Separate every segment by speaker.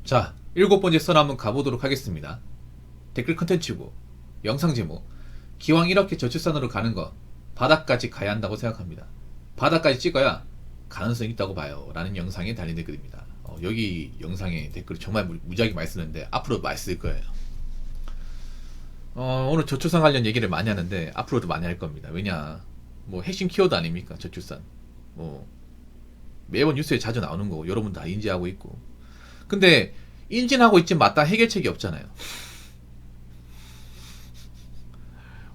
Speaker 1: 자, 7번째 썰 한번 가보도록 하겠습니다. 댓글 컨텐츠고 영상 제목, 기왕 이렇게 저출산으로 가는 거 바닥까지 가야 한다고 생각합니다. 바닥까지 찍어야 가능성이 있다고 봐요 라는 영상에 달린 댓글입니다. 여기 영상에 댓글을 정말 무지하게 많이 쓰는데 앞으로 많이 쓸 거예요. 오늘 저출산 관련 얘기를 많이 하는데 앞으로도 많이 할 겁니다. 왜냐, 뭐 핵심 키워드 아닙니까, 저출산. 뭐 매번 뉴스에 자주 나오는 거고 여러분 다 인지하고 있고. 근데 인지하고 있지 마땅 해결책이 없잖아요.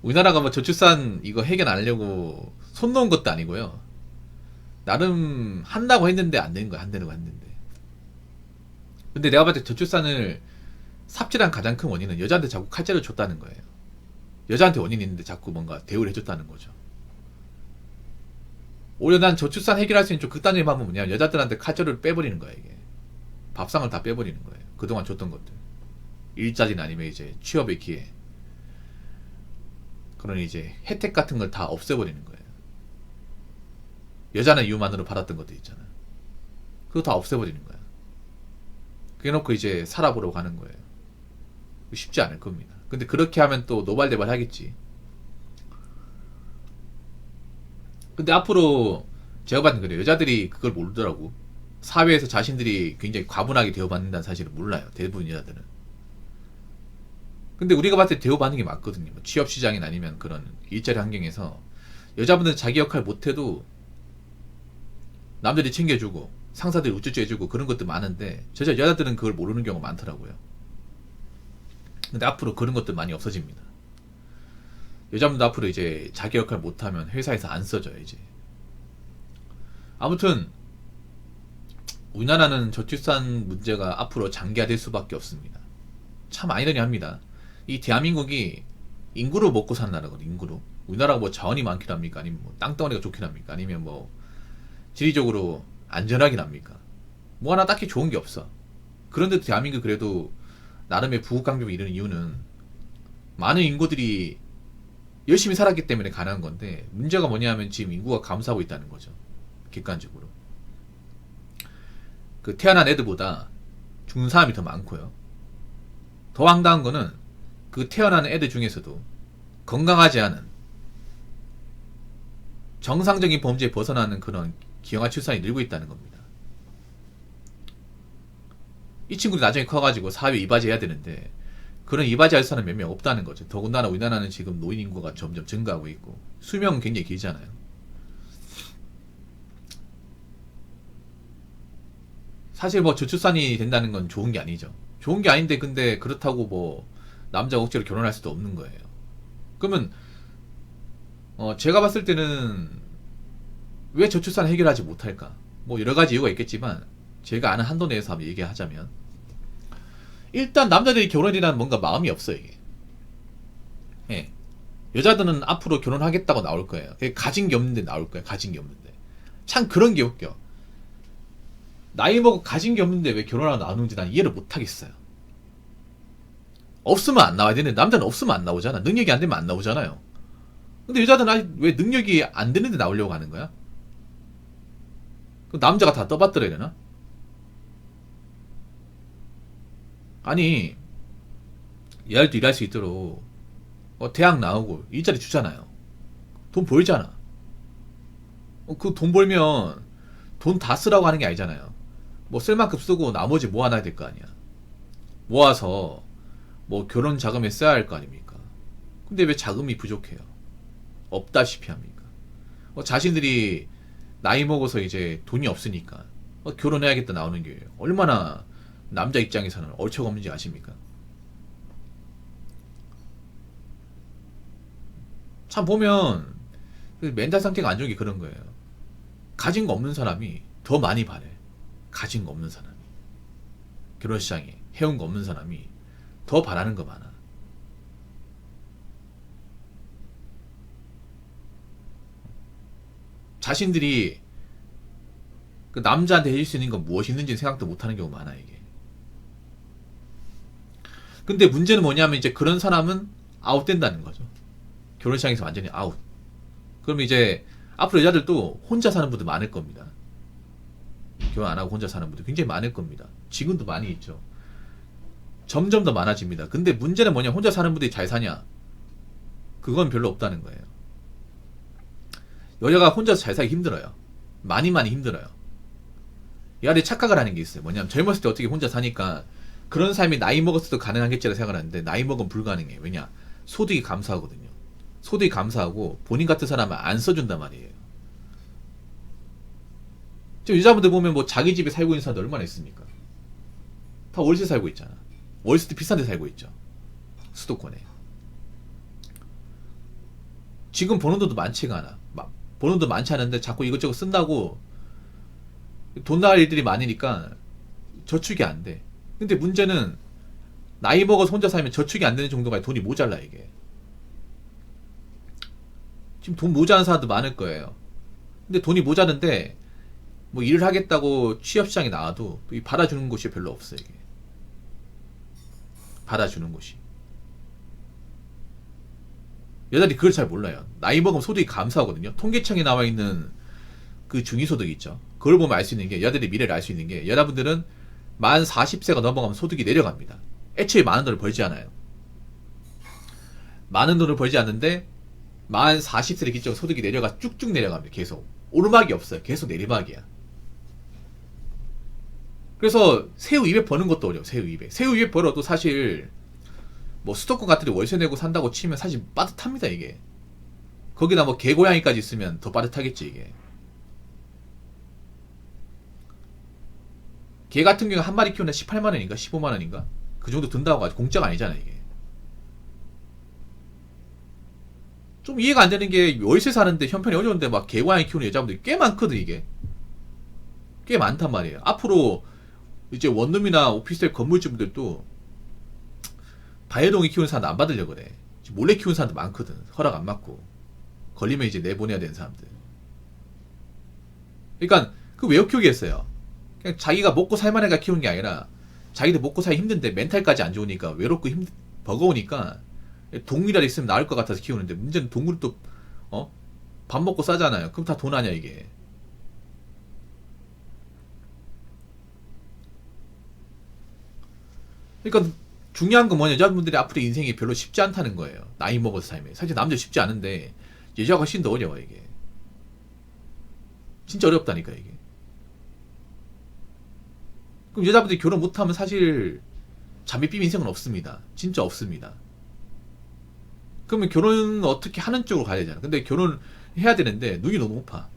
Speaker 1: 우리나라가 뭐 저출산 이거 해결 안 하려고 손 놓은 것도 아니고요. 나름 한다고 했는데 안 되는 거야. 안 되는 거 했는데. 근데 내가 봤을 때 저출산을 삽질한 가장 큰 원인은 여자한테 자꾸 칼자를 줬다는 거예요. 여자한테 원인이 있는데 자꾸 뭔가 대우를 해줬다는 거죠. 오히려 난 저출산 해결할 수 있는 좀 극단적인 방법은 뭐냐면 여자들한테 칼자를 빼버리는 거야. 이게 밥상을 다 빼버리는 거예요. 그동안 줬던 것들, 일자리나 아니면 이제 취업의 기회, 그런 이제 혜택 같은 걸 다 없애버리는 거예요. 여자는 이유만으로 받았던 것들 있잖아. 그거 다 없애버리는 거야. 그래놓고 이제 살아보려고 하는 거예요. 쉽지 않을 겁니다. 근데 그렇게 하면 또 노발대발 하겠지. 근데 앞으로 제가 봤을 때 그래요. 여자들이 그걸 모르더라고. 사회에서 자신들이 굉장히 과분하게 대우받는다는 사실을 몰라요. 대부분 여자들은. 근데 우리가 봤을 때 대우받는 게 맞거든요. 뭐 취업시장이나 아니면 그런 일자리 환경에서 여자분들은 자기 역할 못해도 남들이 챙겨주고 상사들이 우쭈쭈 해주고 그런 것도 많은데 여자들은 그걸 모르는 경우가 많더라고요. 근데 앞으로 그런 것들 많이 없어집니다. 여자분도 앞으로 이제 자기 역할 못하면 회사에서 안 써줘요. 이제 아무튼 우리나라는 저출산 문제가 앞으로 장기화될 수밖에 없습니다. 참 아이러니합니다. 이 대한민국이 인구로 먹고 사는 나라거든요. 인구로. 우리나라가 뭐 자원이 많긴 합니까? 아니면 뭐 땅덩어리가 좋긴 합니까? 아니면 뭐 지리적으로 안전하긴 합니까? 뭐 하나 딱히 좋은 게 없어. 그런데도 대한민국 그래도 나름의 부국강병을 이루는 이유는 많은 인구들이 열심히 살았기 때문에 가능한 건데, 문제가 뭐냐면 지금 인구가 감소하고 있다는 거죠. 객관적으로. 그 태어난 애들보다 죽는 사람이 더 많고요. 더 황당한 거는 그 태어나는 애들 중에서도 건강하지 않은 정상적인 범죄에 벗어나는 그런 기형아 출산이 늘고 있다는 겁니다. 이 친구들이 나중에 커가지고 사회 이바지 해야 되는데 그런 이바지 할 사람이 몇 명 없다는 거죠. 더군다나 우리나라는 지금 노인 인구가 점점 증가하고 있고 수명은 굉장히 길잖아요. 사실 뭐 저출산이 된다는 건 좋은 게 아니죠. 좋은 게 아닌데 근데 그렇다고 뭐 남자가 억지로 결혼할 수도 없는 거예요. 그러면 제가 봤을 때는 왜 저출산 해결하지 못할까? 뭐 여러 가지 이유가 있겠지만 제가 아는 한도 내에서 한번 얘기하자면 일단 남자들이 결혼이라는 뭔가 마음이 없어요. 이게. 예. 여자들은 앞으로 결혼하겠다고 나올 거예요. 가진 게 없는데 나올 거예요. 가진 게 없는데. 참 그런 게 웃겨. 나이 먹고 가진 게 없는데 왜 결혼하고 나오는지 난 이해를 못 하겠어요. 없으면 안 나와야 되는데 남자는 없으면 안 나오잖아. 능력이 안 되면 안 나오잖아요. 근데 여자들은 아직 왜 능력이 안 되는데 나오려고 하는 거야? 그럼 남자가 다 떠받들어야 되나? 아니, 얘들도 일할 수 있도록 대학 나오고 일자리 주잖아요. 돈 벌잖아. 그 돈 벌면 돈 다 쓰라고 하는 게 아니잖아요. 뭐 쓸 만큼 쓰고 나머지 모아놔야 될 거 아니야. 모아서 뭐 결혼 자금에 써야 할 거 아닙니까? 근데 왜 자금이 부족해요? 없다시피 합니까? 자신들이 나이 먹어서 이제 돈이 없으니까 결혼해야겠다 나오는 게 얼마나 남자 입장에서는 얼척없는지 아십니까? 참 보면 멘탈 상태가 안 좋은 게 그런 거예요. 가진 거 없는 사람이 더 많이 바래. 가진 거 없는 사람이. 결혼시장에 해온 거 없는 사람이 더 바라는 거 많아. 자신들이 그 남자한테 해줄 수 있는 건 무엇이 있는지 생각도 못하는 경우가 많아 이게. 근데 문제는 뭐냐면 이제 그런 사람은 아웃된다는 거죠. 결혼시장에서 완전히 아웃. 그럼 이제 앞으로 여자들도 혼자 사는 분들 많을 겁니다. 결혼 안 하고 혼자 사는 분들 굉장히 많을 겁니다. 지금도 많이 있죠. 점점 더 많아집니다. 근데 문제는 뭐냐, 혼자 사는 분들이 잘 사냐? 그건 별로 없다는 거예요. 여자가 혼자서 잘 살기 힘들어요. 많이 힘들어요. 이 아래 착각을 하는 게 있어요. 뭐냐면 젊었을 때 어떻게 혼자 사니까 그런 삶이 나이 먹었을 때 가능하겠지라고 생각을 하는데, 나이 먹으면 불가능해요. 왜냐? 소득이 감소하거든요. 소득이 감소하고 본인 같은 사람은 안 써준단 말이에요. 지금 여자분들 보면 뭐 자기 집에 살고 있는 사람들 얼마나 있습니까? 다 월세 살고 있잖아. 월세도 비싼 데 살고 있죠. 수도권에. 지금 버는 돈도 많지가 않아. 버는 돈 많지 않은데 자꾸 이것저것 쓴다고 돈 나갈 일들이 많으니까 저축이 안 돼. 근데 문제는 나이 먹어서 혼자 살면 저축이 안 되는 정도가 돈이 모자라 이게. 지금 돈 모자란 사람도 많을 거예요. 근데 돈이 모자른데 뭐 일을 하겠다고 취업시장에 나와도 받아주는 곳이 별로 없어요 이게. 받아주는 곳이. 여자들이 그걸 잘 몰라요. 나이 먹으면 소득이 감소하거든요. 통계청에 나와 있는 그 중위소득 있죠. 그걸 보면 알 수 있는 게, 여자들이 미래를 알 수 있는 게, 여자분들은 만 40세가 넘어가면 소득이 내려갑니다. 애초에 많은 돈을 벌지 않아요. 많은 돈을 벌지 않는데 만 40세를 기점으로 소득이 내려가 쭉쭉 내려갑니다. 계속. 오르막이 없어요. 계속 내리막이야. 그래서 새우 200 버는 것도 어려워. 새우 200. 새우 200 벌어도 사실 뭐 수도권 같은 데 월세 내고 산다고 치면 사실 빠듯합니다 이게. 거기다 뭐 개고양이까지 있으면 더 빠듯하겠지 이게. 개 같은 경우 한 마리 키우는데 18만원인가 15만원인가 그 정도 든다고 하죠. 공짜가 아니잖아 이게. 좀 이해가 안 되는 게, 월세 사는데 형편이 어려운데 막 개고양이 키우는 여자분들이 꽤 많거든 이게. 꽤 많단 말이에요. 앞으로 이제 원룸이나 오피스텔 건물주분들도 반려동이 키우는 사람도 안 받으려고 그래. 몰래 키우는 사람도 많거든. 허락 안 받고. 걸리면 이제 내보내야 되는 사람들. 그러니까 그 왜 키우겠어요? 그냥 자기가 먹고 살만해가 키우는 게 아니라 자기도 먹고 살기 힘든데 멘탈까지 안 좋으니까 외롭고 버거우니까 동물이라도 있으면 나을 것 같아서 키우는데, 문제는 동물이 또 밥 먹고 싸잖아요. 그럼 다 돈 아냐 이게. 그러니까 중요한 건 뭐냐, 여자분들이 앞으로 인생이 별로 쉽지 않다는 거예요. 나이 먹어서 삶이. 사실 남자 쉽지 않은데 여자가 훨씬 더 어려워 이게. 진짜 어렵다니까 이게. 그럼 여자분들이 결혼 못하면 사실 잠입비밀 인생은 없습니다. 진짜 없습니다. 그러면 결혼은 어떻게 하는 쪽으로 가야 되잖아. 근데 결혼을 해야 되는데 눈이 너무 높아.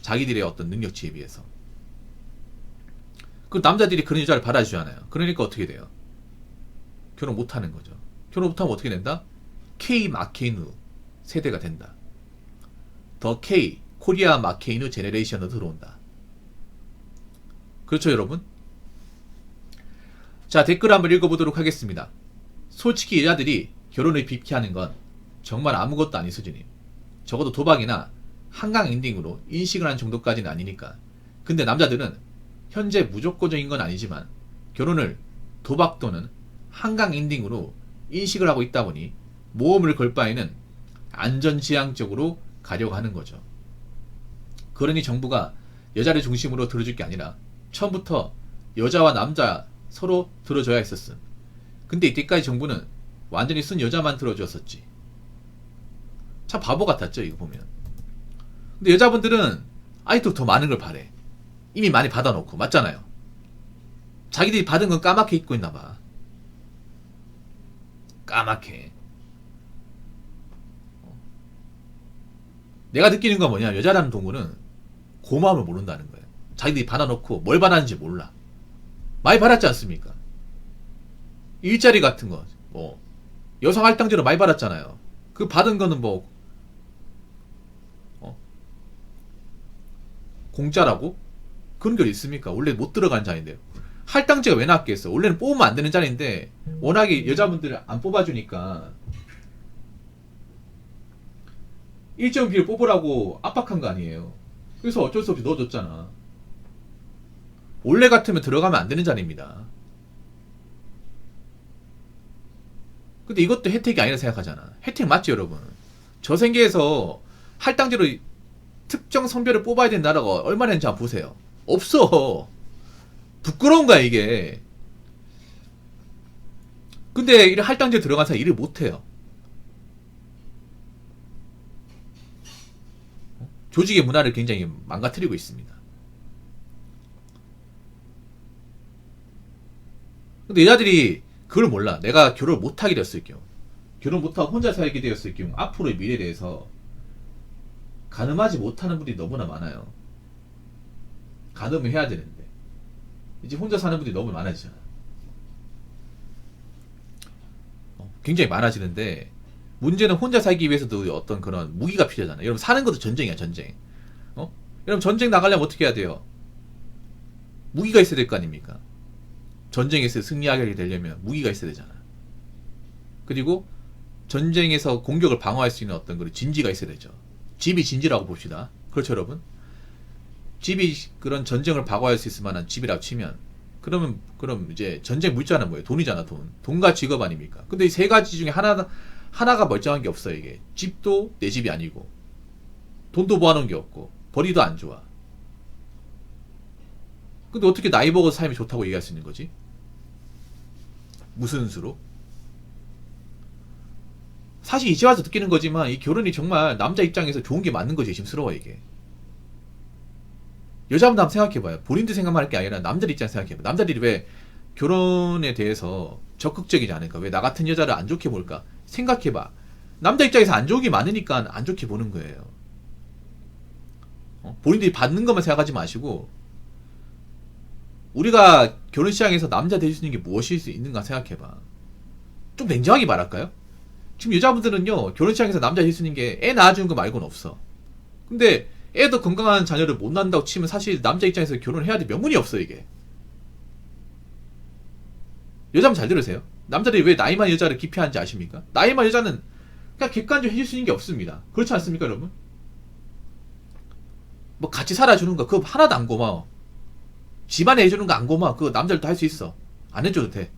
Speaker 1: 자기들의 어떤 능력치에 비해서. 그 남자들이 그런 여자를 받아주지 않아요. 그러니까 어떻게 돼요? 결혼 못하는 거죠. 결혼 못하면 어떻게 된다? K 마케인우 세대가 된다. 더 K 코리아 마케인우 제네레이션으로 들어온다. 그렇죠 여러분? 자, 댓글 한번 읽어보도록 하겠습니다. 솔직히 여자들이 결혼을 빅피하는 건 정말 아무것도 아닌 수준이에요. 적어도 도박이나 한강 엔딩으로 인식을 하는 정도까지는 아니니까. 근데 남자들은 현재 무조건적인 건 아니지만 결혼을 도박 또는 한강 엔딩으로 인식을 하고 있다 보니 모험을 걸 바에는 안전지향적으로 가려고 하는 거죠. 그러니 정부가 여자를 중심으로 들어줄 게 아니라 처음부터 여자와 남자 서로 들어줘야 했었음. 근데 이때까지 정부는 완전히 쓴 여자만 들어줬었지. 참 바보 같았죠 이거 보면. 근데 여자분들은 아직도 더 많은 걸 바래. 이미 많이 받아놓고. 맞잖아요. 자기들이 받은 건 까맣게 잊고 있나봐. 까맣게. 내가 느끼는 건 뭐냐, 여자라는 동물은 고마움을 모른다는 거예요. 자기들이 받아놓고 뭘 받았는지 몰라. 많이 받았지 않습니까? 일자리 같은 거, 뭐 여성 할당제로 많이 받았잖아요. 그 받은 거는 뭐 공짜라고? 그런 게 있습니까? 원래 못 들어간 자리인데요. 할당제가 왜 나왔겠어? 원래는 뽑으면 안 되는 자리인데 워낙에 여자분들을 안 뽑아주니까 일정 비를 뽑으라고 압박한 거 아니에요. 그래서 어쩔 수 없이 넣어줬잖아. 원래 같으면 들어가면 안 되는 자리입니다. 근데 이것도 혜택이 아니라 생각하잖아. 혜택 맞지 여러분? 저 생계에서 할당제로 특정 성별을 뽑아야 되는 나라가 얼마나 있는지 한번 보세요. 없어. 부끄러운 거야 이게. 근데 이 할당제 들어간 사람 일을 못해요. 조직의 문화를 굉장히 망가뜨리고 있습니다. 근데 여자들이 그걸 몰라. 내가 결혼을 못하게 되었을 경우, 결혼 못하고 혼자 살게 되었을 경우 앞으로의 미래에 대해서 가늠하지 못하는 분들이 너무나 많아요. 가늠을 해야 되는데 이제 혼자 사는 분들이 너무 많아지잖아. 굉장히 많아지는데 문제는 혼자 살기 위해서도 어떤 그런 무기가 필요하잖아요. 여러분 사는 것도 전쟁이야, 전쟁. 여러분 전쟁 나가려면 어떻게 해야 돼요? 무기가 있어야 될 거 아닙니까? 전쟁에서 승리하게 되려면 무기가 있어야 되잖아. 그리고 전쟁에서 공격을 방어할 수 있는 어떤 그런 진지가 있어야 되죠. 집이 진지라고 봅시다. 그렇죠, 여러분? 집이 그런 전쟁을 방어할 수 있을 만한 집이라고 치면 그럼 이제 전쟁 물자는 뭐예요? 돈이잖아, 돈. 돈과 직업 아닙니까? 근데 이 세 가지 중에 하나가 멀쩡한 게 없어요, 이게. 집도 내 집이 아니고, 돈도 모아놓은 게 없고, 벌이도 안 좋아. 근데 어떻게 나이 먹어서 삶이 좋다고 얘기할 수 있는 거지? 무슨 수로? 사실 이제 와서 느끼는 거지만 이 결혼이 정말 남자 입장에서 좋은 게 맞는 거지. 심스러워 이게. 여자분도 한번 생각해봐요. 본인들 생각만 할 게 아니라 남자들 입장 생각해봐요. 남자들이 왜 결혼에 대해서 적극적이지 않을까? 왜 나 같은 여자를 안 좋게 볼까? 생각해봐. 남자 입장에서 안 좋은 게 많으니까 안 좋게 보는 거예요. 본인들이 받는 것만 생각하지 마시고 우리가 결혼 시장에서 남자 될 수 있는 게 무엇일 수 있는가 생각해봐. 좀 냉정하게 말할까요? 지금 여자분들은요, 결혼 시장에서 남자 될 수 있는 게 애 낳아주는 거 말고는 없어. 근데 애도 건강한 자녀를 못 낳는다고 치면 사실 남자 입장에서 결혼을 해야 될 명분이 없어, 이게. 여자분 잘 들으세요. 남자들이 왜 나이 많은 여자를 기피하는지 아십니까? 나이 많은 여자는 그냥 객관적으로 해줄 수 있는 게 없습니다. 그렇지 않습니까, 여러분? 뭐 같이 살아주는 거 그거 하나도 안 고마워. 집안에 해주는 거 안 고마워. 그거 남자들도 할 수 있어. 안 해줘도 돼.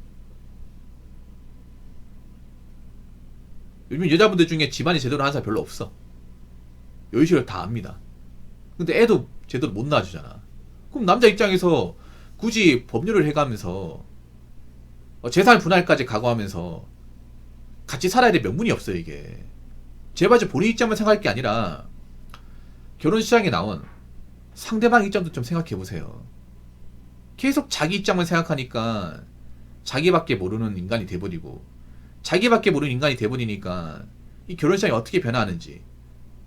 Speaker 1: 요즘 여자분들 중에 집안이 제대로 하는 사람 별로 없어. 여유시를 다 압니다. 근데 애도 제대로 못 낳아주잖아. 그럼 남자 입장에서 굳이 법률을 해가면서 재산 분할까지 각오하면서 같이 살아야 될 명분이 없어요, 이게. 제발 좀 본인 입장만 생각할 게 아니라 결혼 시장에 나온 상대방 입장도 좀 생각해 보세요. 계속 자기 입장만 생각하니까 자기밖에 모르는 인간이 돼버리고, 자기밖에 모르는 인간이 돼버리니까 이 결혼 시장이 어떻게 변화하는지,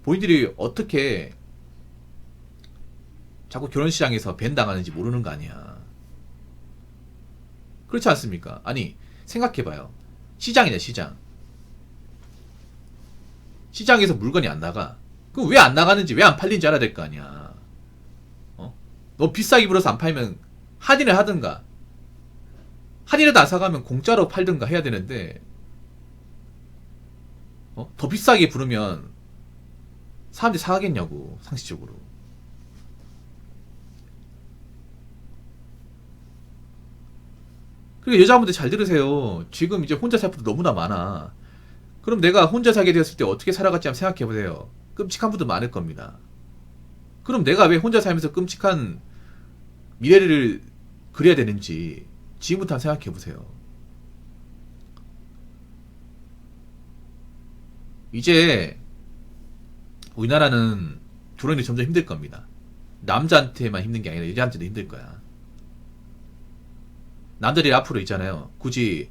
Speaker 1: 본인들이 어떻게 자꾸 결혼 시장에서 밴당하는지 모르는 거 아니야. 그렇지 않습니까? 아니, 생각해봐요. 시장이네, 시장. 시장에서 물건이 안 나가. 그럼 왜 안 나가는지, 왜 안 팔린지 알아야 될 거 아니야. 너무 비싸게 불어서 안 팔면 할인을 하든가, 할인해도 안 사가면 공짜로 팔든가 해야 되는데, 더 비싸게 부르면 사람들이 사가겠냐고, 상식적으로. 그리고 여자분들 잘 들으세요. 지금 이제 혼자 살 분들 너무나 많아. 그럼 내가 혼자 살게 되었을 때 어떻게 살아갔지 한번 생각해보세요. 끔찍한 분들 많을 겁니다. 그럼 내가 왜 혼자 살면서 끔찍한 미래를 그려야 되는지 지금부터 한번 생각해보세요. 이제 우리나라는 결혼이 점점 힘들 겁니다. 남자한테만 힘든 게 아니라 여자한테도 힘들 거야. 남들이 앞으로 있잖아요. 굳이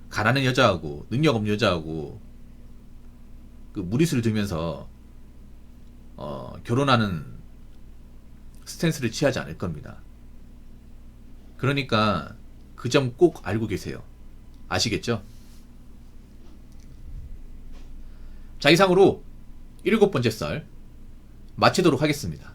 Speaker 1: 가난한 여자하고 능력 없는 여자하고 그 무리수를 두면서 결혼하는 스탠스를 취하지 않을 겁니다. 그러니까 그 점 꼭 알고 계세요. 아시겠죠? 자, 이상으로 7번째 썰 마치도록 하겠습니다.